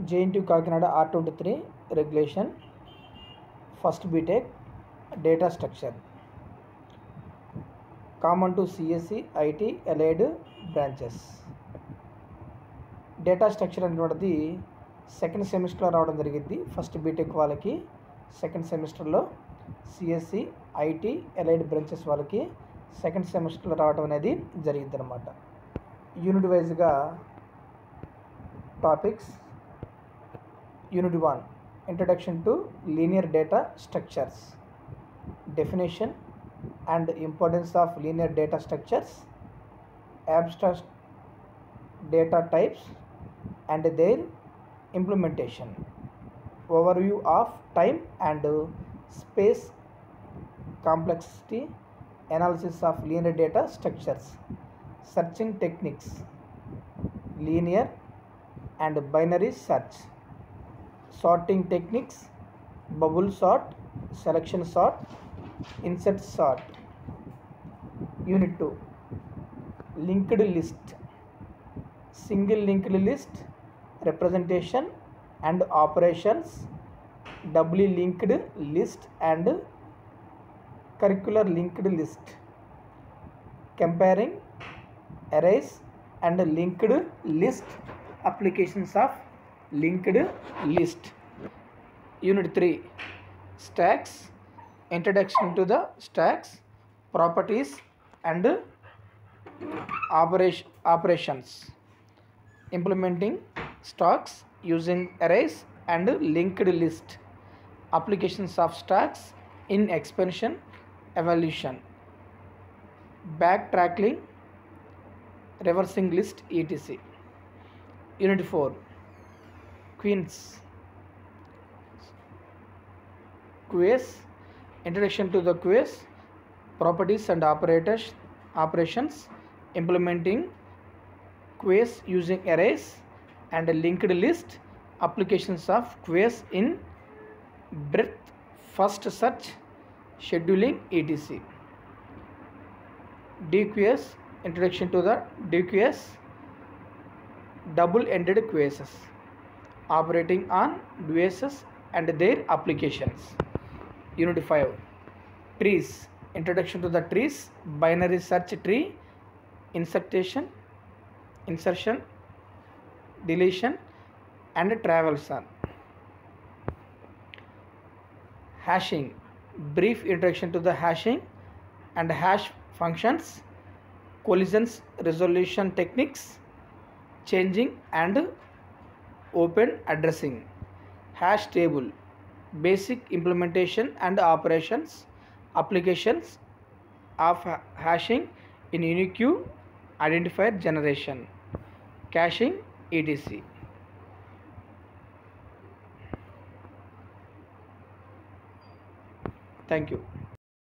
JNTU Kakinada R23 regulation, first BTech, data structure, common to CSE, IT, allied branches. Data structure అనేటువంటిది second సెమిస్టర్లో రావడం జరిగింది. First BTech వాళ్ళకి second సెమిస్టర్లో, CSC, IT, allied branches వాళ్ళకి second సెమిస్టర్లో రావడం అనేది జరిగింది అనమాట. యూనిట్ వైజ్గా topics. Unit 1 introduction to linear data structures, definition and importance of linear data structures, abstract data types and their implementation, overview of time and space complexity analysis of linear data structures, searching techniques, linear and binary search, sorting techniques, bubble sort, selection sort, insert sort. Unit 2 linked list, single linked list, representation and operations, doubly linked list and curricular linked list, comparing arrays and linked list, applications of linked list. Unit 3 stacks, introduction to the stacks, properties and operations, implementing stacks using arrays and linked list, applications of stacks in expansion, evolution, backtracking, reversing list, etc. Unit 4 queries, introduction to the queries, properties and operations, implementing queries using arrays and linked list, applications of queries in breadth first search, scheduling, etc. DQS, introduction to the DQS, double-ended queries, operating on DQS and their applications. Unit 5 trees, introduction to the trees, binary search tree, insertion, deletion and traversal. Hashing, brief introduction to the hashing and hash functions, collisions resolution techniques, changing and open addressing. Hash table, basic implementation and operations, applications of hashing in unique identifier generation, caching, etc. Thank you.